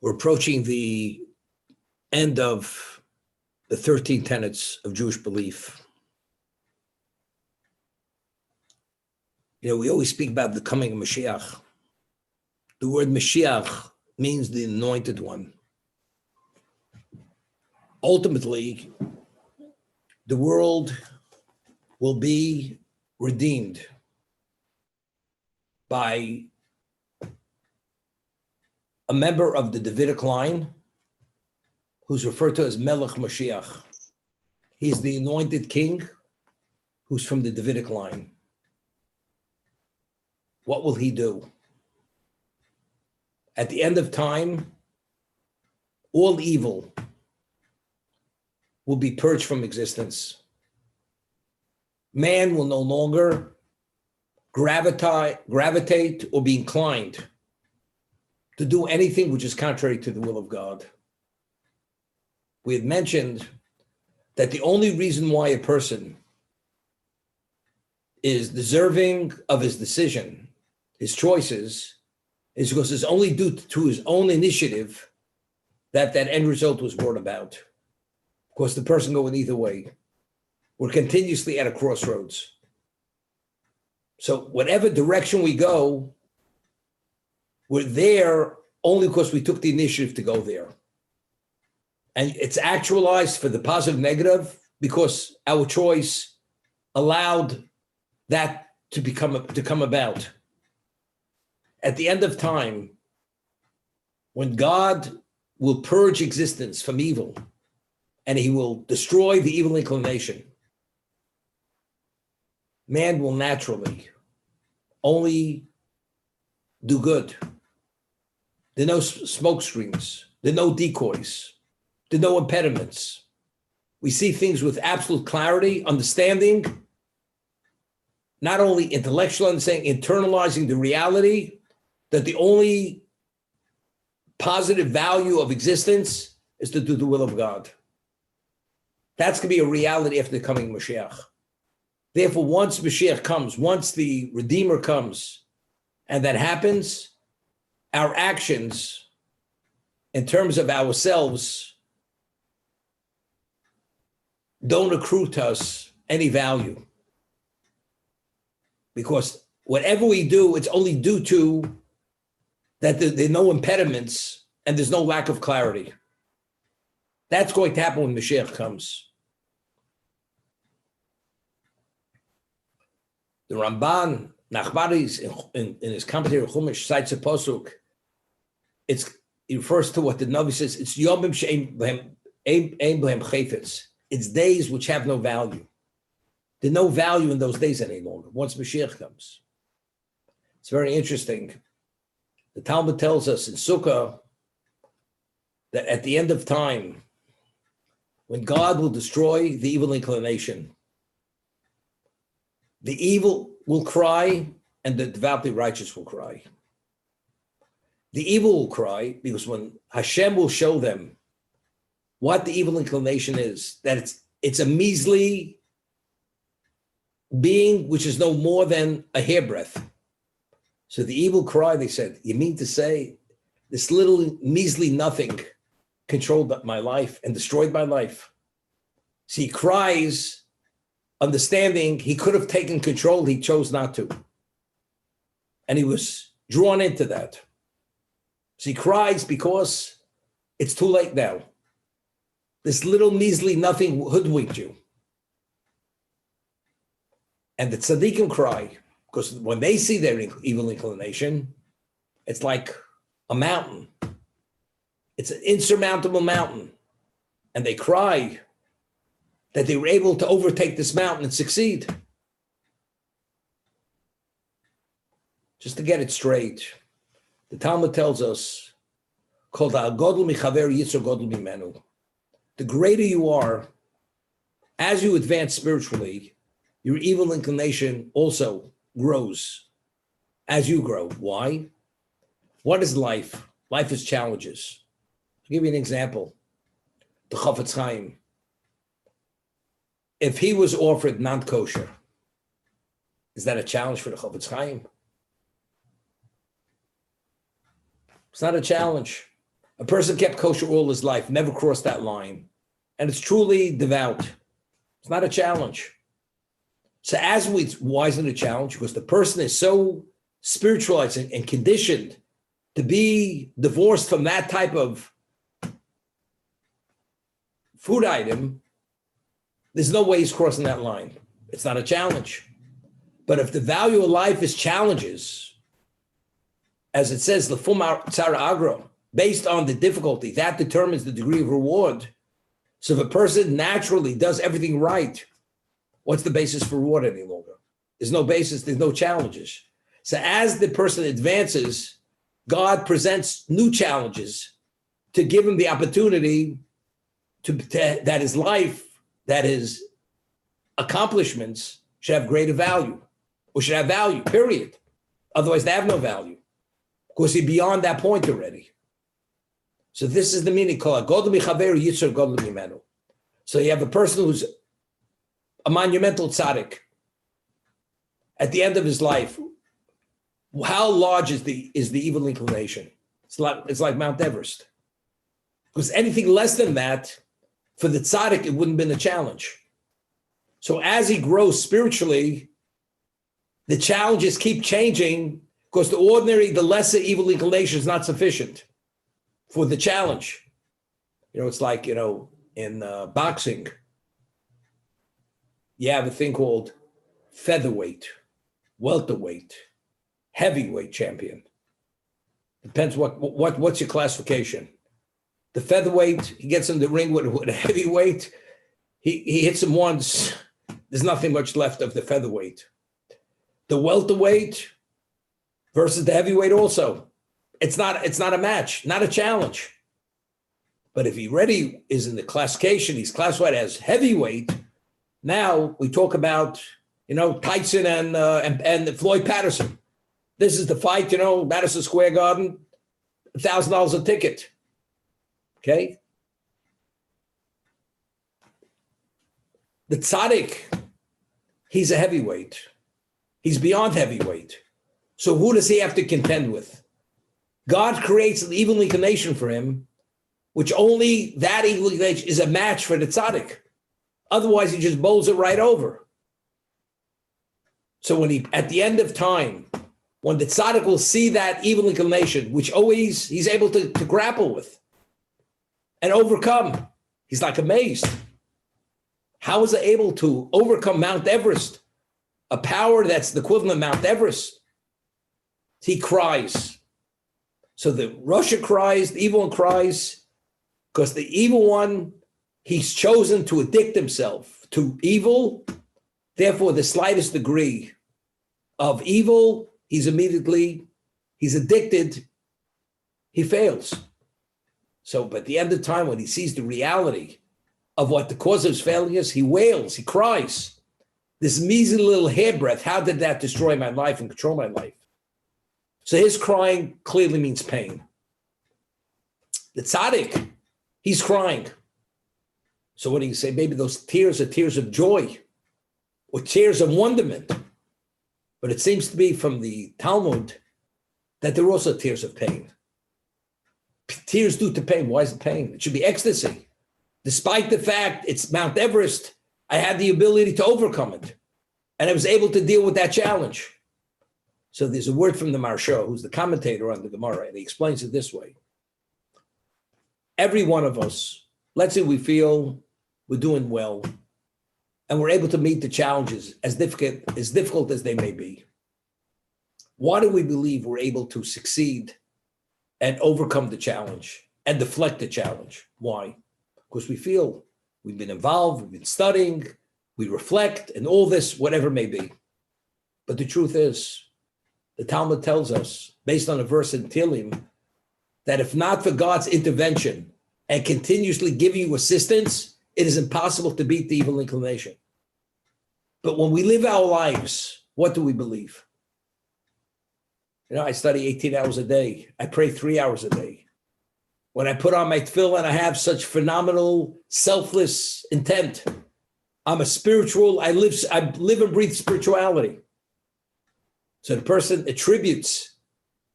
We're approaching the end of the 13 tenets of Jewish belief. We always speak about the coming of Mashiach. The word Mashiach means the anointed one. Ultimately, the world will be redeemed by a member of the Davidic line who's referred to as Melech Mashiach. He's the anointed king who's from the Davidic line. What will he do? At the end of time, all evil will be purged from existence. Man will no longer gravitate or be inclined to do anything which is contrary to the will of God. We had mentioned that the only reason why a person is deserving of his decision, his choices, is because it's only due to his own initiative that end result was brought about. Of course, the person going either way. We're continuously at a crossroads. So whatever direction we go, we're there only because we took the initiative to go there. And it's actualized for the positive negative because our choice allowed that to come about. At the end of time, when God will purge existence from evil and he will destroy the evil inclination, man will naturally only do good. There are no smoke screens. There are no decoys. There are no impediments. We see things with absolute clarity, understanding, not only intellectual understanding, internalizing the reality that the only positive value of existence is to do the will of God. That's going to be a reality after the coming Mashiach. Therefore, once Mashiach comes, once the Redeemer comes, and that happens, our actions in terms of ourselves don't accrue to us any value. Because whatever we do, it's only due to that there are no impediments and there's no lack of clarity. That's going to happen when Mashiach comes. The Ramban, Nachmanides, in his commentary of Chumash, cites a posuk. It refers to what the Navi says, it's Yomim she'ein b'hem chayfetz. It's days which have no value. There's no value in those days any longer, once Mashiach comes. It's very interesting. The Talmud tells us in Sukkah that at the end of time, when God will destroy the evil inclination, the evil will cry and the devoutly righteous will cry. The evil will cry because when Hashem will show them what the evil inclination is, that it's a measly being which is no more than a hairbreadth. So the evil cry, they said, you mean to say this little measly nothing controlled my life and destroyed my life? So he cries, understanding he could have taken control, he chose not to. And he was drawn into that. So he cries because it's too late now. This little measly nothing hoodwinked you. And the tzaddikim cry, because when they see their evil inclination, it's like a mountain. It's an insurmountable mountain. And they cry that they were able to overtake this mountain and succeed. Just to get it straight, the Talmud tells us, called Godel michaver yitzur godel mimenu. The greater you are, as you advance spiritually, your evil inclination also grows as you grow. Why? What is life? Life is challenges. I'll give you an example. The Chafetz Chaim. If he was offered non-kosher, is that a challenge for the Chafetz Chaim? It's not a challenge. A person kept kosher all his life, never crossed that line, and it's truly devout. It's not a challenge. So why isn't it a challenge? Because the person is so spiritualized and conditioned to be divorced from that type of food item. There's no way he's crossing that line. It's not a challenge. But if the value of life is challenges, as it says, l'fum tzara agro, based on the difficulty, that determines the degree of reward. So if a person naturally does everything right, what's the basis for reward any longer? There's no basis, there's no challenges. So as the person advances, God presents new challenges to give him the opportunity that his life, that his accomplishments should have greater value, or should have value, period. Otherwise, they have no value, because he's beyond that point already. So this is the meaning called God michaver yitzur God mimenu. So you have a person who's a monumental tzaddik. At the end of his life, how large is the evil inclination? It's like Mount Everest. Because anything less than that, for the tzaddik, it wouldn't have been a challenge. So as he grows spiritually, the challenges keep changing, because the lesser evil inclination is not sufficient for the challenge. It's like, in boxing, you have a thing called featherweight, welterweight, heavyweight champion. Depends what's your classification. The featherweight, he gets in the ring with a heavyweight, he hits him once, there's nothing much left of the featherweight. The welterweight versus the heavyweight also. It's not a match, not a challenge. But if he already is in the classification, he's classified as heavyweight. Now we talk about, Tyson and Floyd Patterson. This is the fight, Madison Square Garden, $1,000 a ticket. Okay. The tzaddik, he's a heavyweight. He's beyond heavyweight. So who does he have to contend with? God creates an evil inclination for him, which only that evil inclination is a match for the tzaddik. Otherwise, he just bowls it right over. So at the end of time, when the tzaddik will see that evil inclination, which always he's able to grapple with and overcome, he's like amazed. How is he able to overcome Mount Everest, a power that's the equivalent of Mount Everest? He cries. So the Russia cries, the evil one cries, because the evil one, he's chosen to addict himself to evil. Therefore, the slightest degree of evil, he's addicted, he fails. So, but at the end of time, when he sees the reality of what the cause of his failure is, he wails, he cries. This measly little hairbreadth, how did that destroy my life and control my life? So his crying clearly means pain. The tzaddik, he's crying. So what do you say? Maybe those tears are tears of joy or tears of wonderment. But it seems to be from the Talmud that they're also tears of pain. Tears due to pain. Why is it pain? It should be ecstasy. Despite the fact it's Mount Everest, I had the ability to overcome it. And I was able to deal with that challenge. So there's a word from the Maharsha, who's the commentator on the Gemara, and he explains it this way. Every one of us, let's say we feel we're doing well, and we're able to meet the challenges as difficult as they may be. Why do we believe we're able to succeed and overcome the challenge and deflect the challenge? Why? Because we feel we've been involved, we've been studying, we reflect, and all this, whatever it may be. But the truth is, the Talmud tells us, based on a verse in Tehillim, that if not for God's intervention and continuously giving you assistance, it is impossible to beat the evil inclination. But when we live our lives, what do we believe? I study 18 hours a day. I pray 3 hours a day. When I put on my tefillin, I have such phenomenal, selfless intent. I'm a spiritual, I live and breathe spirituality. So the person attributes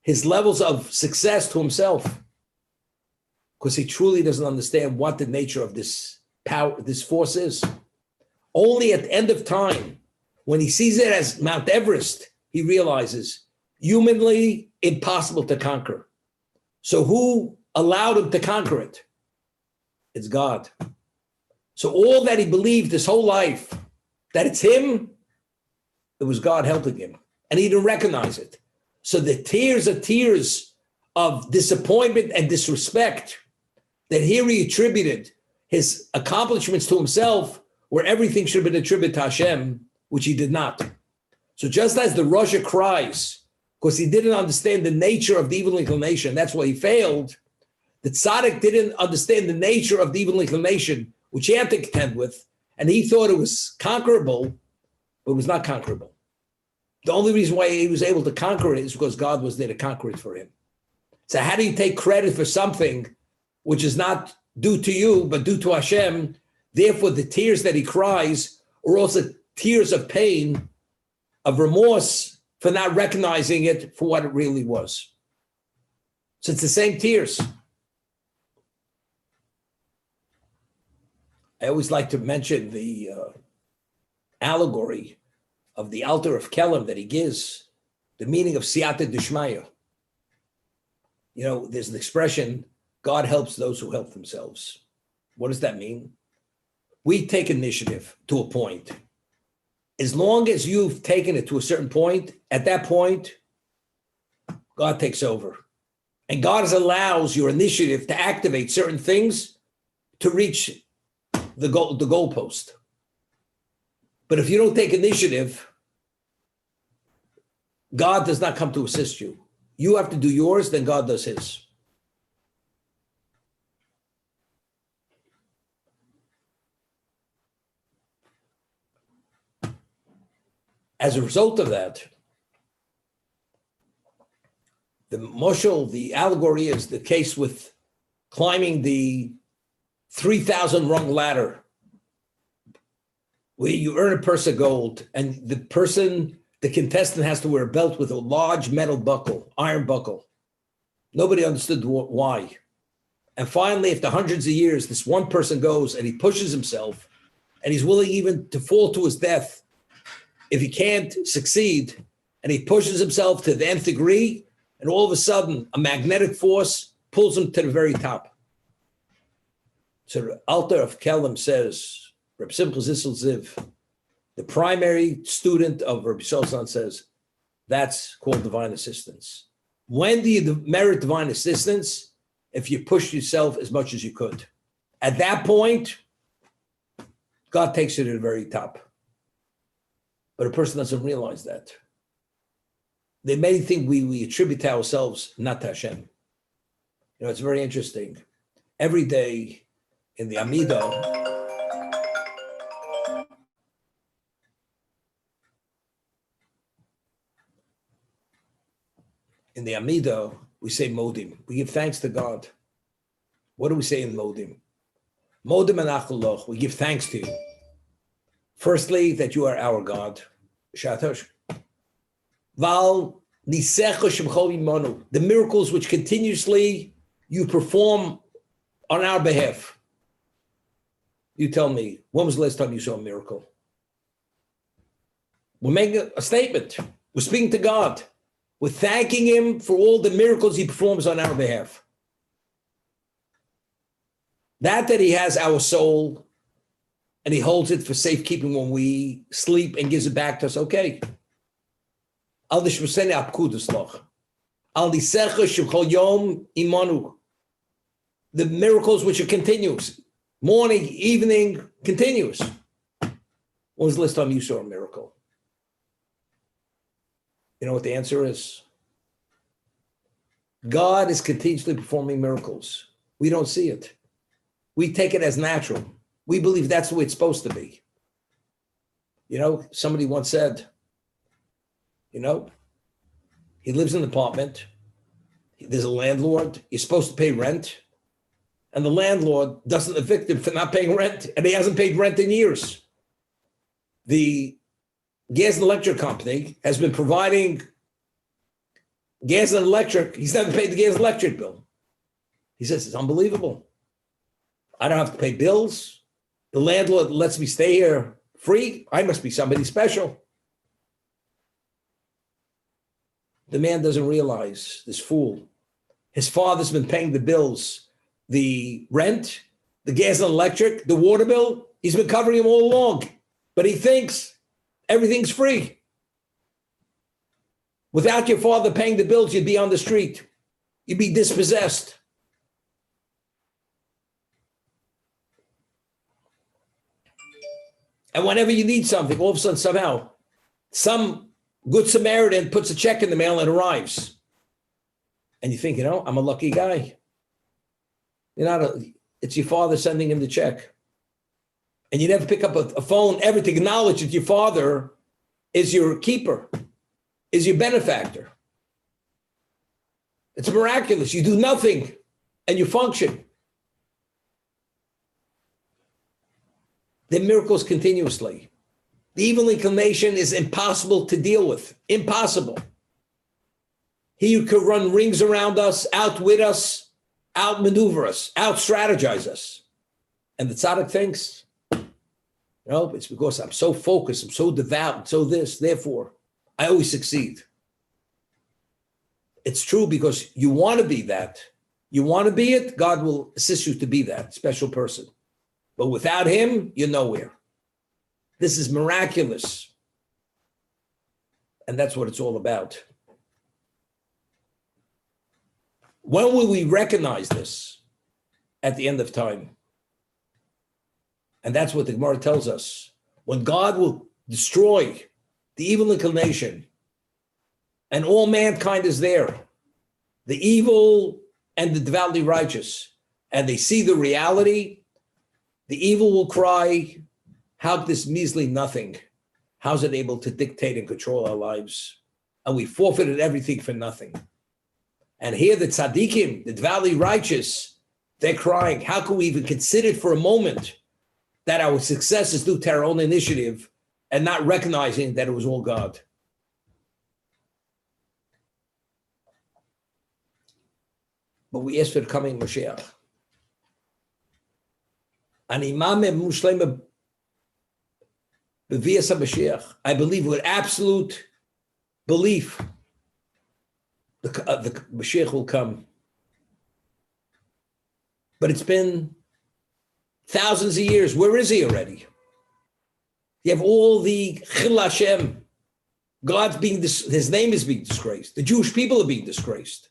his levels of success to himself. because he truly doesn't understand what the nature of this power, this force is. Only at the end of time, when he sees it as Mount Everest, he realizes humanly impossible to conquer. So who allowed him to conquer it? It's God. So all that he believed his whole life, that it's him, it was God helping him. And he didn't recognize it. So the tears are tears of disappointment and disrespect that here he attributed his accomplishments to himself, where everything should have been attributed to Hashem, which he did not. So just as the Rasha cries, because he didn't understand the nature of the evil inclination, that's why he failed, the tzaddik didn't understand the nature of the evil inclination, which he had to contend with, and he thought it was conquerable, but it was not conquerable. The only reason why he was able to conquer it is because God was there to conquer it for him. So how do you take credit for something which is not due to you, but due to Hashem? Therefore, the tears that he cries are also tears of pain, of remorse for not recognizing it for what it really was. So it's the same tears. I always like to mention the allegory of the altar of Kelm that he gives, the meaning of siyata d'shmaya. You know, there's an expression, God helps those who help themselves. What does that mean? We take initiative to a point. As long as you've taken it to a certain point, at that point, God takes over. And God allows your initiative to activate certain things to reach the goalpost. But if you don't take initiative, God does not come to assist you. You have to do yours, then God does his. As a result of that, the moshel, the allegory is the case with climbing the 3,000 rung ladder, where you earn a purse of gold, and the contestant has to wear a belt with a large metal buckle, iron buckle. Nobody understood why. And finally, after hundreds of years, this one person goes and he pushes himself, and he's willing even to fall to his death if he can't succeed, and he pushes himself to the nth degree, and all of a sudden, a magnetic force pulls him to the very top. So the altar of Kelm says, Reb Simcha Zissel Ziv, the primary student of Rabbi Shulchan, says, that's called divine assistance. When do you merit divine assistance? If you push yourself as much as you could. At that point, God takes you to the very top. But a person doesn't realize that. They may think we attribute to ourselves, not to Hashem. You know, it's very interesting. Every day in the Amidah, we say Modim. We give thanks to God. What do we say in Modim? Modim anachaloch. We give thanks to you. Firstly, that you are our God. Val nisecha shemchol imanu. The miracles which continuously you perform on our behalf. You tell me, when was the last time you saw a miracle? We're making a statement. We're speaking to God. We're thanking him for all the miracles he performs on our behalf. That he has our soul and he holds it for safekeeping when we sleep and gives it back to us, okay. Al nishmaseni apkuduslach. Al nisecha shemchol yom imanu. The miracles which are continuous. Morning, evening, continuous. When was the last time you saw a miracle? You know what the answer is? God is continuously performing miracles. We don't see it. We take it as natural. We believe that's the way it's supposed to be. You know, somebody once said, you know, he lives in an apartment. There's a landlord. You're supposed to pay rent. And the landlord doesn't evict him for not paying rent. And he hasn't paid rent in years. The gas and electric company has been providing gas and electric. He's never paid the gas and electric bill. He says, it's unbelievable. I don't have to pay bills. The landlord lets me stay here free. I must be somebody special. The man doesn't realize, this fool, his father's been paying the bills, the rent, the gas and electric, the water bill. He's been covering them all along. But he thinks everything's free. Without your father paying the bills, you'd be on the street. You'd be dispossessed. And whenever you need something, all of a sudden, somehow, some good Samaritan puts a check in the mail and it arrives. And you think, I'm a lucky guy. It's your father sending him the check. And you never pick up a phone ever to acknowledge that your father is your keeper, is your benefactor. It's miraculous. You do nothing and you function. There are miracles continuously. The evil inclination is impossible to deal with. Impossible. He who could run rings around us, outwit us, outmaneuver us, out-strategize us. And the tzaddik thinks, it's because I'm so focused, I'm so devout, so this, therefore, I always succeed. It's true because you want to be that. You want to be it, God will assist you to be that special person. But without him, you're nowhere. This is miraculous. And that's what it's all about. When will we recognize this? At the end of time. And that's what the Gemara tells us. When God will destroy the evil inclination and all mankind is there, the evil and the devoutly righteous, and they see the reality, the evil will cry, how this measly nothing, how's it able to dictate and control our lives? And we forfeited everything for nothing. And here the tzaddikim, the devoutly righteous, they're crying, how can we even consider it for a moment that our success is due to our own initiative and not recognizing that it was all God? But we ask for the coming Mashiach. And Imam Muslim Bevias Mashiach, I believe with absolute belief, the Mashiach will come. But it's been thousands of years. Where is he already? You have all the Chil Hashem. God's his name is being disgraced. The Jewish people are being disgraced.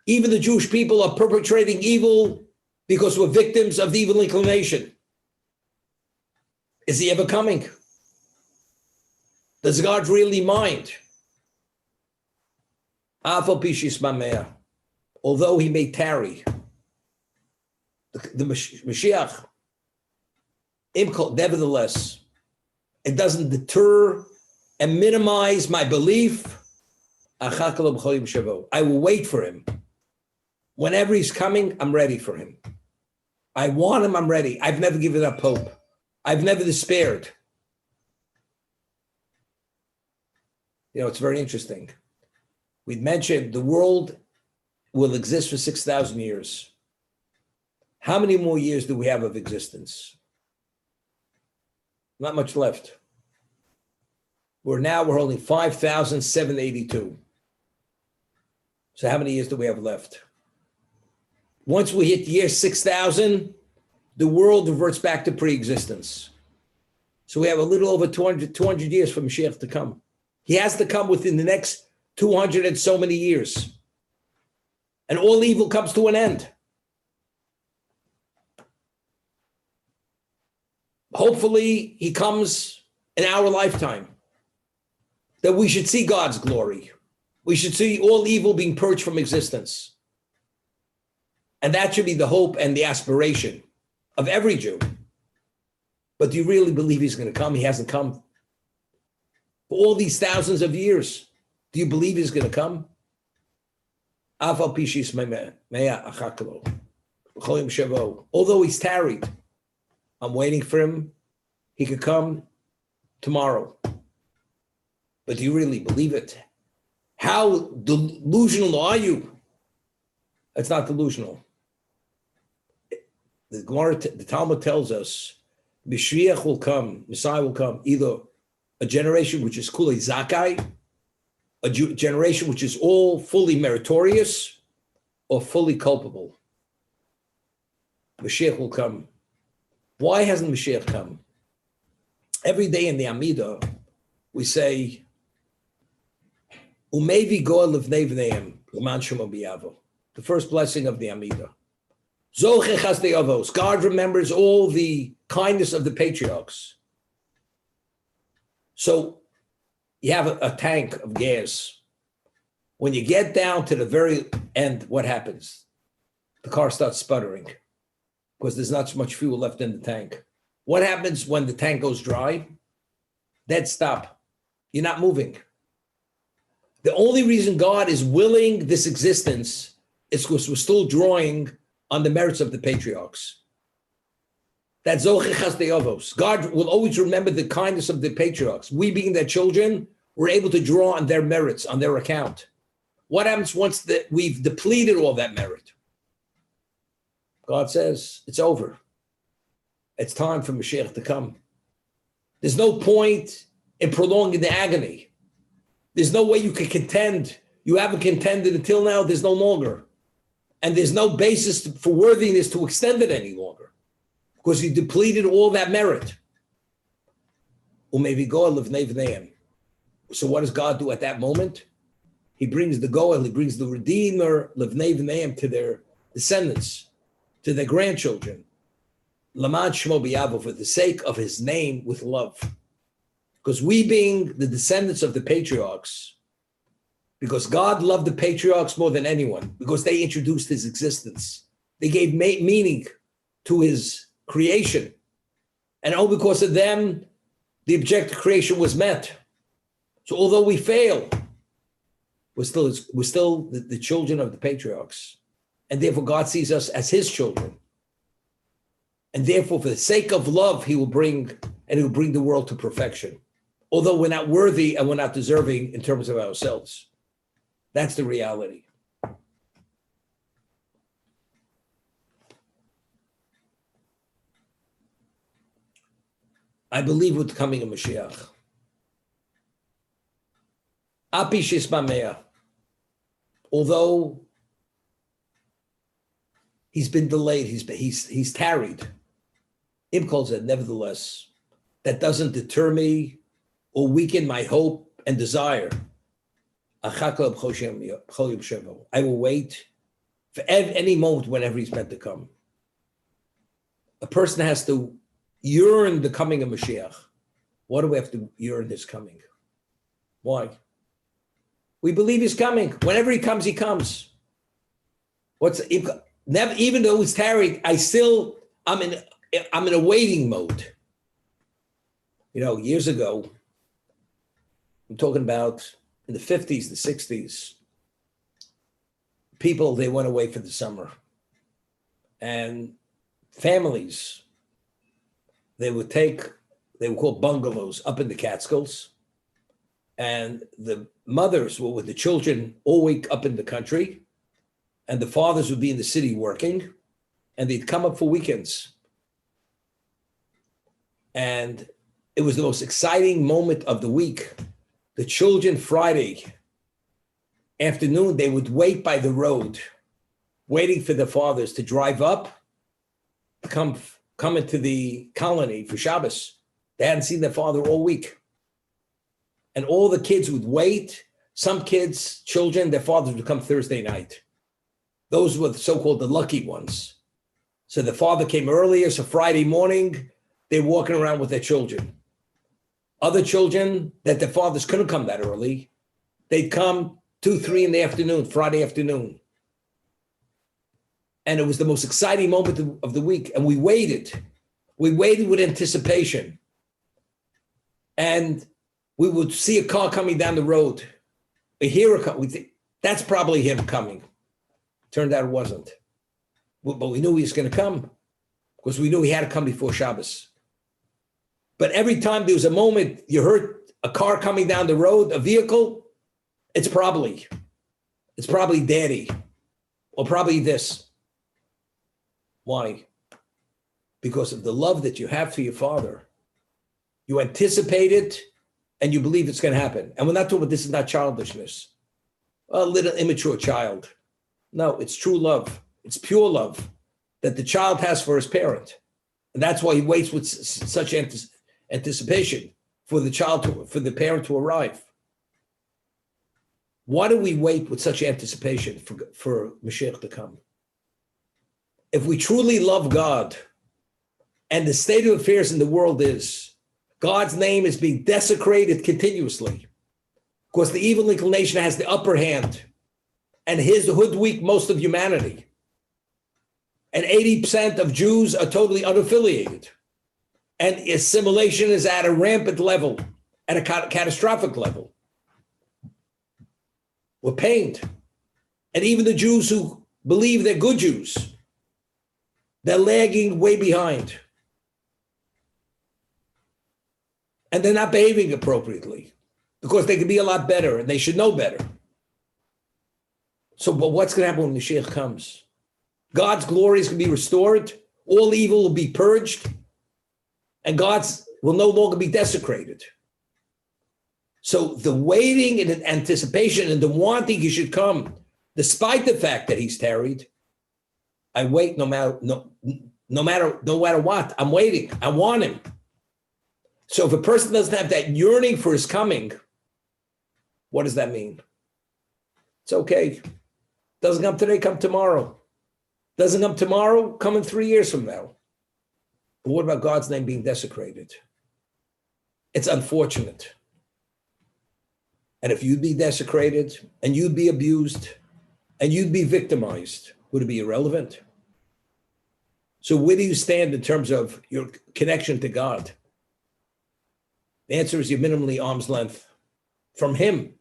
Even the Jewish people are perpetrating evil because we're victims of the evil inclination. Is he ever coming? Does God really mind? Although he may tarry, the Mashiach, nevertheless, it doesn't deter and minimize my belief. I will wait for him. Whenever he's coming, I'm ready for him. I want him, I'm ready. I've never given up hope. I've never despaired. It's very interesting. We'd mentioned the world will exist for 6,000 years. How many more years do we have of existence? Not much left. We're holding 5,782. So how many years do we have left? Once we hit the year 6,000, the world reverts back to pre-existence. So we have a little over 200 years for Mashiach to come. He has to come within the next 200 and so many years. And all evil comes to an end. Hopefully, he comes in our lifetime. That we should see God's glory. We should see all evil being purged from existence. And that should be the hope and the aspiration of every Jew. But do you really believe he's going to come? He hasn't come. For all these thousands of years, do you believe he's going to come? Although he's tarried, I'm waiting for him. He could come tomorrow. But do you really believe it? How delusional are you? It's not delusional. the Gemara, the Talmud tells us, Mashiach will come, Messiah will come, either a generation which is kulei zakai, a generation which is all fully meritorious, or fully culpable. Mashiach will come. Why hasn't Mashiach come? Every day in the Amidah, we say, Umevi goel levnei v'neim, l'man shemo b'yavo. The first blessing of the Amidah. Zoche chasdei avos. God remembers all the kindness of the patriarchs. So you have a tank of gas. When you get down to the very end, what happens? The car starts sputtering because there's not so much fuel left in the tank. What happens when the tank goes dry? Dead stop. You're not moving. The only reason God is willing this existence is because we're still drawing on the merits of the patriarchs. That's Zoche Chasdei Avos. God will always remember the kindness of the patriarchs. We being their children, we're able to draw on their merits, on their account. What happens once we've depleted all that merit? God says, it's over. It's time for Mashiach to come. There's no point in prolonging the agony. There's no way you can contend. You haven't contended until now, there's no longer. And there's no basis for worthiness to extend it any longer because you depleted all that merit. So what does God do at that moment? He brings the Goel, he brings the Redeemer, Levnei V'neim, to their descendants, to their grandchildren. Lamad Shmo B'yavo, for the sake of his name, with love. Because we being the descendants of the patriarchs, because God loved the patriarchs more than anyone, because they introduced his existence. They gave meaning to his creation. And all because of them, the objective creation was met. So although we fail, we're still the children of the patriarchs. And therefore God sees us as his children. And therefore, for the sake of love, he will bring the world to perfection. Although we're not worthy and we're not deserving in terms of ourselves. That's the reality. I believe with the coming of Mashiach. Api Shismamea. Although he's been delayed, he's tarried. Im said, nevertheless, that doesn't deter me or weaken my hope and desire. I will wait for any moment whenever he's meant to come. A person has to yearn the coming of Mashiach. Why do we have to yearn his coming? Why? We believe he's coming. Whenever he comes, he comes. Even though he's tarried, I'm in a waiting mode. Years ago, I'm talking about in the 50s, the 60s, people, they went away for the summer. And families, they were called bungalows up in the Catskills. And the mothers were with the children all week up in the country. And the fathers would be in the city working. And they'd come up for weekends. And it was the most exciting moment of the week. The children, Friday afternoon, they would wait by the road, waiting for the fathers to drive up, come into the colony for Shabbos. They hadn't seen their father all week. And all the kids would wait. Some kids, children, their fathers would come Thursday night. Those were the so-called the lucky ones. So the father came earlier, so Friday morning, they're walking around with their children. Other children that their fathers couldn't come that early, they'd come 2, 3 in the afternoon, Friday afternoon. And it was the most exciting moment of the week. And we waited. We waited with anticipation. And we would see a car coming down the road. We hear a car. We think, that's probably him coming. Turned out it wasn't. But we knew he was going to come because we knew he had to come before Shabbos. But every time there was a moment you heard a car coming down the road, a vehicle, it's probably daddy or probably this. Why? because of the love that you have for your father. You anticipate it and you believe it's going to happen. And we're not talking about, this is not childishness. A little immature child. No, it's true love. It's pure love that the child has for his parent. And that's why he waits with such anticipation for for the parent to arrive. Why do we wait with such anticipation for Mashiach to come? If we truly love God, and the state of affairs in the world is God's name is being desecrated continuously, because the evil inclination has the upper hand, and his hoodwink most of humanity. And 80% of Jews are totally unaffiliated. And assimilation is at a rampant level, at a catastrophic level. We're pained. And even the Jews who believe they're good Jews, they're lagging way behind. And they're not behaving appropriately because they could be a lot better and they should know better. So, but what's going to happen when Mashiach comes? God's glory is going to be restored. All evil will be purged. And God's will no longer be desecrated. So the waiting and anticipation and the wanting he should come, despite the fact that he's tarried, I wait no matter what. I'm waiting. I want him. So if a person doesn't have that yearning for his coming, what does that mean? It's okay. Doesn't come today, come tomorrow. Doesn't come tomorrow, come in 3 years from now. But what about God's name being desecrated? It's unfortunate. And if you'd be desecrated and you'd be abused and you'd be victimized, would it be irrelevant? So where do you stand in terms of your connection to God? The answer is you're minimally arm's length from him,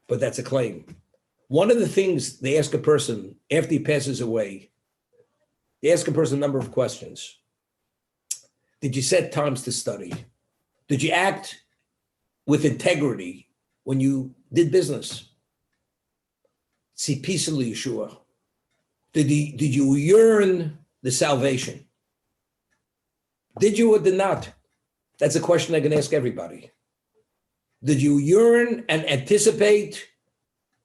but that's a claim. One of the things they ask a person after he passes away, they ask a person a number of questions. Did you set times to study? Did you act with integrity when you did business? See peacefully, Yeshua. Did you yearn the salvation? Did you or did not? That's a question I can ask everybody. Did you yearn and anticipate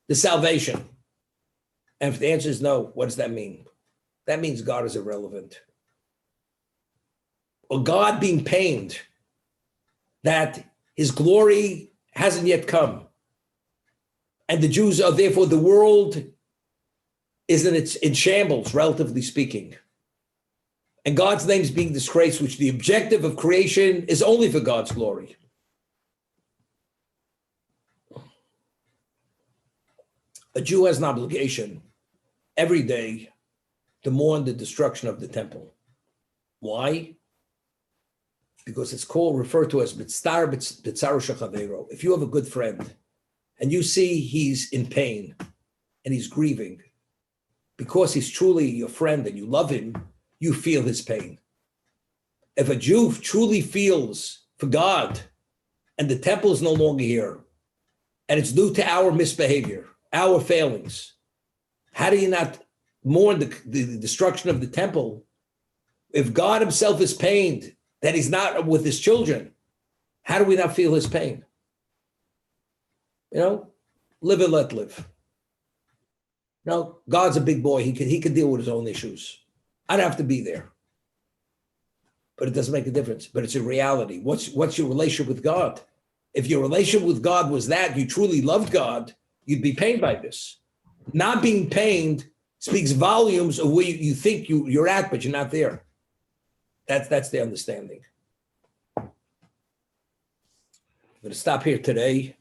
the salvation? And if the answer is no, what does that mean? That means God is irrelevant. Or God being pained that his glory hasn't yet come. And the Jews are therefore, the world is in shambles, relatively speaking. And God's name is being disgraced, which the objective of creation is only for God's glory. A Jew has an obligation every day to mourn the destruction of the temple. Why? Because it's referred to as Bitzar Shachavero. If you have a good friend and you see he's in pain and he's grieving, because he's truly your friend and you love him, you feel his pain. If a Jew truly feels for God and the temple is no longer here and it's due to our misbehavior, our failings, how do you not mourn the destruction of the temple? If God himself is pained that he's not with his children, how do we not feel his pain? Live and let live. God's a big boy. He can deal with his own issues. I don't have to be there. But it doesn't make a difference. But it's a reality. What's your relationship with God? If your relationship with God was that you truly loved God, you'd be pained by this. Not being pained speaks volumes of where you think you're at, but you're not there. That's the understanding. I'm going to stop here today.